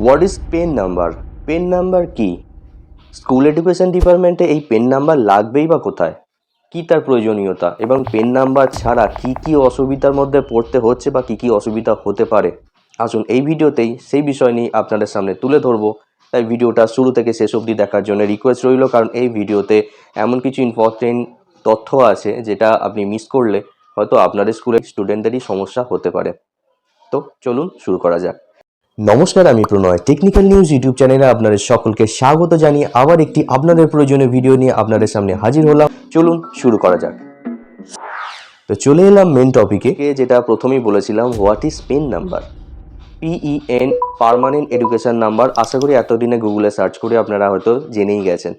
What is pen number? Pen number কি? School education ডিপার্টমেন্টে এই পেন নাম্বার লাগবেই বা কোথায়? কি তার প্রয়োজনীয়তা এবং পেন নাম্বার ছাড়া কি কি অসুবিধার মধ্যে পড়তে হচ্ছে বা কি কি অসুবিধা হতে পারে? আসুন এই ভিডিওতেই সেই বিষয় নিয়ে আপনাদের সামনে তুলে ধরবো। তাই ভিডিওটা শুরু থেকে শেষ অবধি দেখার জন্য রিকোয়েস্ট রইল, কারণ এই ভিডিওতে এমন কিছু ইম্পর্টেন্ট তথ্য আছে যেটা আপনি মিস করলে হয়তো আপনাদের স্কুলের স্টুডেন্টদেরই সমস্যা হতে পারে। তো চলুন শুরু করা যাক। নমস্কার, আমি প্রণয়। টেকনিক্যাল নিউজ ইউটিউব চ্যানেলে আপনাদের সকলকে স্বাগত জানিয়ে আবার একটি আপনাদের প্রয়োজনীয় ভিডিও নিয়ে আপনাদের সামনে হাজির হলাম। চলুন শুরু করা যাক। তো চলে এলাম মেন টপিকে, যেটা প্রথমেই বলেছিলাম, what is pen number? PEN, permanent education number. আশা করি এতদিনে গুগলে সার্চ করে আপনারা হয়তো জেনেই গেছেন।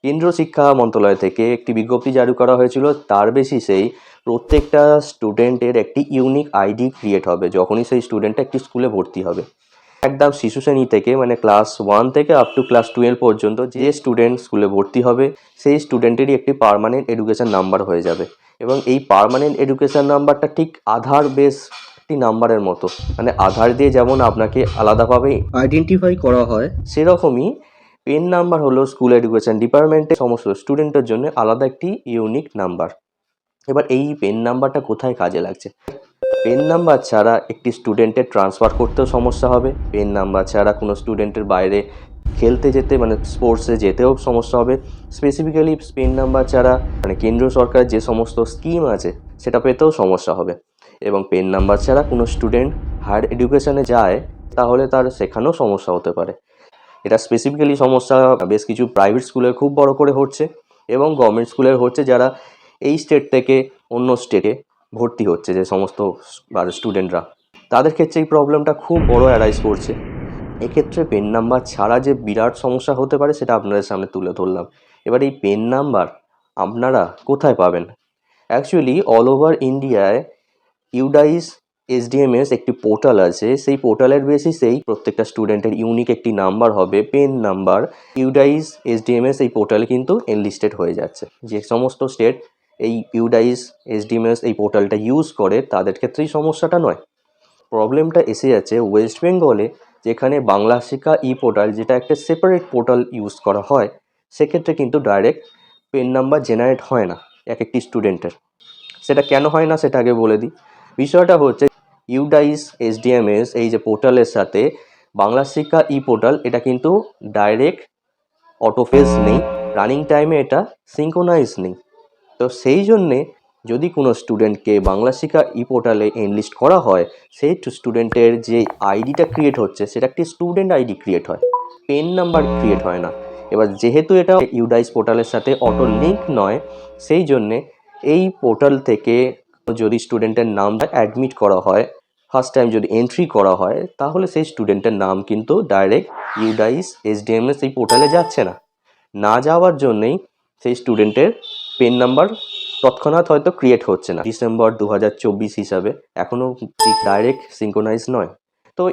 কেন্দ্র শিক্ষা মন্ত্রণালয় থেকে একটি বিজ্ঞপ্তি জারি করা হয়েছিল। তার বেসিসেই প্রত্যেকটা স্টুডেন্টের একটি ইউনিক আইডি ক্রিয়েট হবে যখনই সেই স্টুডেন্টটা একটি স্কুলে ভর্তি হবে। একদম শিশু শ্রেণী থেকে, মানে ক্লাস 1 থেকে আপ টু ক্লাস 12 পর্যন্ত যে স্টুডেন্ট স্কুলে ভর্তি হবে সেই স্টুডেন্টেরই একটি পার্মানেন্ট এডুকেশন নাম্বার হয়ে যাবে। এবং এই পার্মানেন্ট এডুকেশন নাম্বারটা ঠিক আধার বেস একটি নাম্বারের মতো, মানে আধার দিয়ে যেমন আপনাকে আলাদাভাবে আইডেন্টিফাই করা হয়, সেরকমই পেন নাম্বার হলো স্কুল এডুকেশন ডিপার্টমেন্টের সমস্ত স্টুডেন্টের জন্য আলাদা একটি ইউনিক নাম্বার। এবার এই পেন নাম্বারটা কোথায় কাজে লাগছে? পেন নাম্বার ছাড়া একটি স্টুডেন্টের ট্রান্সফার করতেও সমস্যা হবে। পেন নাম্বার ছাড়া কোনো স্টুডেন্টের বাইরে খেলতে যেতে, মানে স্পোর্টসে যেতেও সমস্যা হবে। স্পেসিফিক্যালি পেন নাম্বার ছাড়া মানে কেন্দ্র সরকার যে সমস্ত স্কিম আছে সেটা পেতেও সমস্যা হবে। এবং পেন নাম্বার ছাড়া কোনো স্টুডেন্ট হায়ার এডুকেশনে যায় তাহলে তার সেখানেও সমস্যা হতে পারে। এটা স্পেসিফিক্যালি সমস্যা বেশ কিছু প্রাইভেট স্কুলে খুব বড় করে হচ্ছে এবং গভর্নমেন্ট স্কুলের হচ্ছে, যারা এই স্টেট থেকে অন্য স্টেটে ভর্তি হচ্ছে যে সমস্ত স্টুডেন্টরা, তাদের ক্ষেত্রে এই প্রবলেমটা খুব বড় অ্যারাইজ করছে। এক্ষেত্রে পেন নাম্বার ছাড়া যে বিরাট সমস্যা হতে পারে সেটা আপনাদের সামনে তুলে ধরলাম। এবার এই পেন নাম্বার আপনারা কোথায় পাবেন? অ্যাকচুয়ালি অল ওভার ইন্ডিয়ায় ইউডাইস SDMS একটি পোর্টাল আছে। সেই পোর্টালের বেসিসেই প্রত্যেকটা স্টুডেন্টের ইউনিক একটি নাম্বার হবে, পেন নাম্বার। ইউডাইস SDMS এই পোর্টালে কিন্তু এনলিস্টেড হয়ে যাচ্ছে। যে সমস্ত স্টেট এই ইউডাইস SDMS এই পোর্টালটা ইউজ করে তাদের ক্ষেত্রেই সমস্যাটা নয়। প্রবলেমটা এসে যাচ্ছে ওয়েস্ট বেঙ্গলে, যেখানে বাংলা শিক্ষা পোর্টাল, যেটা একটা সেপারেট পোর্টাল ইউজ করা হয়, সেক্ষেত্রে কিন্তু ডাইরেক্ট পেন নাম্বার জেনারেট হয় না এক একটি স্টুডেন্টের। সেটা কেন হয় না সেটা আগে বলে দিই। বিষয়টা হচ্ছে, ইউডাইস SDMS এই যে পোর্টালের সাথে বাংলা শিক্ষা পোর্টাল, এটা কিন্তু ডাইরেক্ট অটোফেস নেই, রানিং টাইমে এটা সিঙ্ক্রোনাইজ নেই। তো সেই জন্যে যদি কোনো স্টুডেন্টকে বাংলা শিক্ষা পোর্টালে এনলিস্ট করা হয়, সেই স্টুডেন্টের যে আইডিটা ক্রিয়েট হচ্ছে সেটা একটি স্টুডেন্ট আইডি ক্রিয়েট হয়, পেন নাম্বার ক্রিয়েট হয় না। এবার যেহেতু এটা ইউডাইস পোর্টালের সাথে অটো লিঙ্ক নয়, সেই জন্যে এই পোর্টাল থেকে যদি স্টুডেন্টের নামটা অ্যাডমিট করা হয়, ফার্স্ট টাইম যদি এন্ট্রি করা হয়, তাহলে সেই স্টুডেন্টের নাম কিন্তু ডাইরেক্ট ইউডাইস SDMS এই পোর্টালে যাচ্ছে না। না যাওয়ার জন্যেই সেই স্টুডেন্টের পেন নাম্বার তৎক্ষণাৎ হয়তো ক্রিয়েট হচ্ছে না। ডিসেম্বর 2024 হিসাবে এখনও ডাইরেক্ট সিঙ্ক্রোনাইজ নয়। তো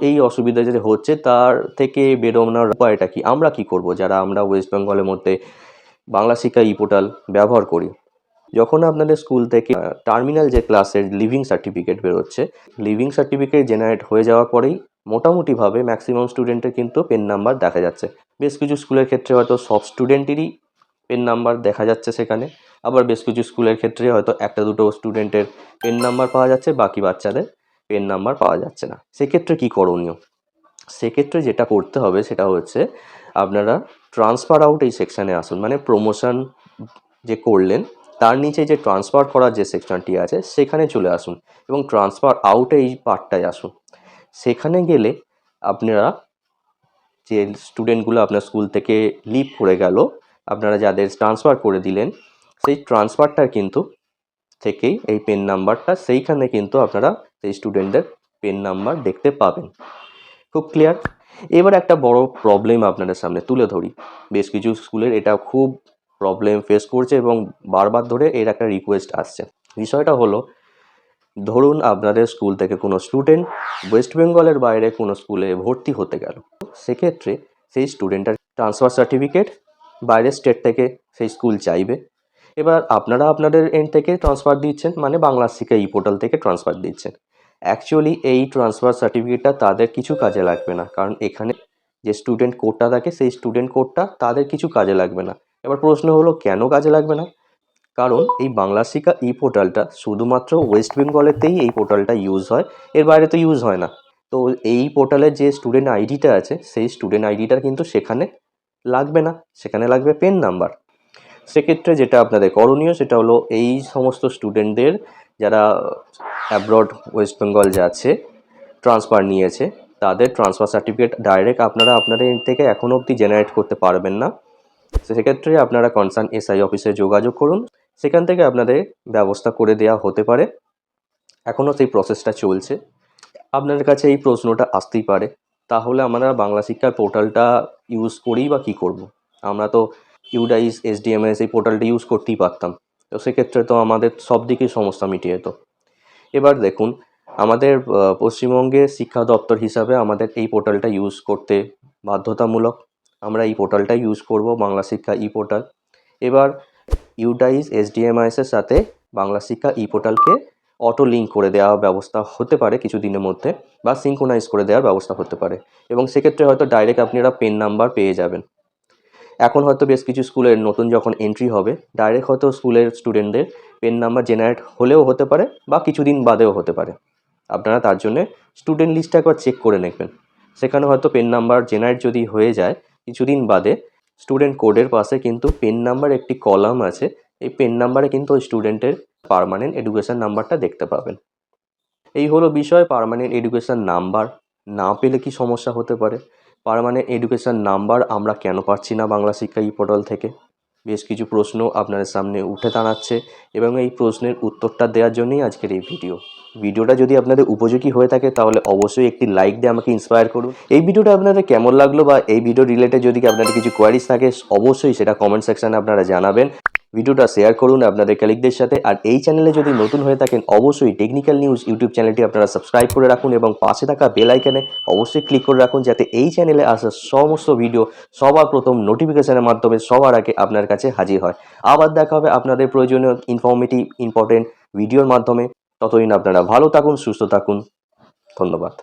এই অসুবিধা যেটা হচ্ছে, তার থেকে বেরোনোর উপায়টা কি? আমরা কি করব যারা আমরা ওয়েস্ট বেঙ্গলের মধ্যে বাংলা শিক্ষা পোর্টাল ব্যবহার করি? যখন আপনাদের স্কুল থেকে টার্মিনাল যে ক্লাসের লিভিং সার্টিফিকেট বেরোচ্ছে, লিভিং সার্টিফিকেট জেনারেট হয়ে যাওয়ার পরেই মোটামুটিভাবে ম্যাক্সিমাম স্টুডেন্টের কিন্তু পেন নাম্বার দেখা যাচ্ছে। বেশ কিছু স্কুলের ক্ষেত্রে হয়তো সব স্টুডেন্টেরই পেন নাম্বার দেখা যাচ্ছে সেখানে। আবার বেশ কিছু স্কুলের ক্ষেত্রে হয়তো একটা দুটো স্টুডেন্টের পেন নাম্বার পাওয়া যাচ্ছে, বাকি বাচ্চাদের পেন নাম্বার পাওয়া যাচ্ছে না। সেক্ষেত্রে কী করণীয়? সেক্ষেত্রে যেটা করতে হবে সেটা হচ্ছে, আপনারা ট্রান্সফার আউট এই সেকশানে আসুন। মানে প্রমোশন যে করলেন তার নিচে যে ট্রান্সফার করার যে সেকশনটি আছে সেখানে চলে আসুন এবং ট্রান্সফার আউটে এই পার্টটায় আসুন। সেখানে গেলে আপনারা যে স্টুডেন্টগুলো আপনার স্কুল থেকে লিভ করে গেল, আপনারা যাদের ট্রান্সফার করে দিলেন, সেই ট্রান্সফারটার কিন্তু থেকেই এই পেন নাম্বারটা, সেইখানে কিন্তু আপনারা সেই স্টুডেন্টদের পেন নাম্বার দেখতে পাবেন। খুব ক্লিয়ার? এবার একটা বড় প্রবলেম আপনাদের সামনে তুলে ধরি। বেশ কিছু স্কুলের এটা খুব প্রবলেম ফেস করছে এবং বারবার ধরে এর একটা রিকোয়েস্ট আসছে। বিষয়টা হলো, ধরুন আপনাদের স্কুল থেকে কোনো স্টুডেন্ট ওয়েস্ট বেঙ্গলের বাইরে কোনো স্কুলে ভর্তি হতে গেল। সেক্ষেত্রে সেই স্টুডেন্টের ট্রান্সফার সার্টিফিকেট বাইরের স্টেট থেকে সেই স্কুল চাইবে। এবার আপনারা আপনাদের এন্ড থেকে ট্রান্সফার দিচ্ছেন, মানে বাংলা শিক্ষা পোর্টাল থেকে ট্রান্সফার দিচ্ছেন। অ্যাকচুয়ালি এই ট্রান্সফার সার্টিফিকেটটা তাদের কিছু কাজে লাগবে না, কারণ এখানে যে স্টুডেন্ট কোডটা থাকে সেই স্টুডেন্ট কোডটা তাদের কিছু কাজে লাগবে না। এবার প্রশ্ন হলো কেন কাজে লাগবে না? কারণ এই বাংলা শিক্ষা ই পোর্টালটা শুধুমাত্র ওয়েস্ট বেঙ্গলেতেই এই পোর্টালটা ইউজ হয়, এর বাইরে তো ইউজ হয় না। তো এই পোর্টালের যে স্টুডেন্ট আইডিটা আছে সেই স্টুডেন্ট আইডিটা কিন্তু সেখানে লাগবে না, সেখানে লাগবে পেন নাম্বার। সেক্ষেত্রে যেটা আপনাদের করণীয় সেটা হলো এই সমস্ত স্টুডেন্টদের যারা অ্যাব্রড ওয়েস্ট বেঙ্গল যাচ্ছে, ট্রান্সফার নিয়েছে, তাদের ট্রান্সফার সার্টিফিকেট ডাইরেক্ট আপনারা আপনাদের এর থেকে এখনও অবধি জেনারেট করতে পারবেন না। সেক্ষেত্রে আপনারা কনসার্ন এসআই অফিসে যোগাযোগ করুন, সেখান থেকে আপনাদের ব্যবস্থা করে দেওয়া হতে পারে। এখনও সেই প্রসেসটা চলছে। আপনাদের কাছে এই প্রশ্নটা আসতেই পারে, তাহলে আমরা বাংলা শিক্ষার পোর্টালটা ইউজ করেই বা কী করব? আমরা তো ইউডাইস এসডিএমএস এই পোর্টালটা ইউজ করতেই পারতাম, তো সেক্ষেত্রে তো আমাদের সব দিকেই সমস্যা মিটিয়ে যেত। এবার দেখুন, আমাদের পশ্চিমবঙ্গের শিক্ষা দপ্তর হিসাবে আমাদের এই পোর্টালটা ইউজ করতে বাধ্যতামূলক। আমরা এই পোর্টালটা ইউজ করব, বাংলা শিক্ষা ই পোর্টাল। এবার ইউডাইস এসডিএমআইএসের সাথে বাংলা শিক্ষা ই পোর্টালকে অটো লিঙ্ক করে দেওয়ার ব্যবস্থা হতে পারে কিছু দিনের মধ্যে, বা সিঙ্ক্রোনাইজ করে দেওয়ার ব্যবস্থা হতে পারে, এবং সেক্ষেত্রে হয়তো ডাইরেক্ট আপনারা পেন নাম্বার পেয়ে যাবেন। এখন হয়তো বেশ কিছু স্কুলের নতুন যখন এন্ট্রি হবে, ডাইরেক্ট হয়তো স্কুলের স্টুডেন্টদের পেন নাম্বার জেনারেট হলেও হতে পারে বা কিছুদিন বাদেও হতে পারে। আপনারা তার জন্যে স্টুডেন্ট লিস্টটা একবার চেক করে নেবেন। সেখানে হয়তো পেন নাম্বার জেনারেট যদি হয়ে যায় কিছুদিন বাদে, স্টুডেন্ট কোডের পাশে কিন্তু পেন নাম্বার একটি কলাম আছে, এই পেন নাম্বারে কিন্তু ওই স্টুডেন্টের পার্মানেন্ট এডুকেশন নাম্বারটা দেখতে পাবেন। এই হলো বিষয় পার্মানেন্ট এডুকেশন নাম্বার। না পেলে কি সমস্যা হতে পারে? পার্মানেন্ট এডুকেশন নাম্বার আমরা কেন পাচ্ছি না বাংলা শিক্ষা ই পোর্টাল থেকে? বেশ কিছু প্রশ্ন আপনাদের সামনে উঠে দাঁড়াচ্ছে, এবং এই প্রশ্নের উত্তরটা দেওয়ার জন্যই আজকের এই ভিডিওটা যদি আপনাদের উপযোগী হয়ে থাকে তাহলে অবশ্যই একটি লাইক দিয়ে আমাকে ইন্সপায়ার করুন। এই ভিডিওটা আপনাদের কেমন লাগলো, বা এই ভিডিও রিলেটেড যদি আপনাদের কিছু কোয়ারিজ থাকে অবশ্যই সেটা কমেন্ট সেকশানে আপনারা জানাবেন। ভিডিওটা শেয়ার করুন আপনাদের কলিগদের সাথে, আর এই চ্যানেলে যদি নতুন হয়ে থাকেন অবশ্যই টেকনিক্যাল নিউজ ইউটিউব চ্যানেলটি আপনারা সাবস্ক্রাইব করে রাখুন, এবং পাশে থাকা বেল আইকনে অবশ্যই ক্লিক করে রাখুন, যাতে এই চ্যানেলে আসা সমস্ত ভিডিও সবার প্রথম নোটিফিকেশনের মাধ্যমে সবার আগে আপনার কাছে হাজির হয়। আবার দেখা হবে আপনাদের প্রয়োজনীয় ইনফরমেটিভ ইম্পর্টেন্ট ভিডিওর মাধ্যমে। ততদিন আপনারা ভালো থাকুন, সুস্থ থাকুন। ধন্যবাদ।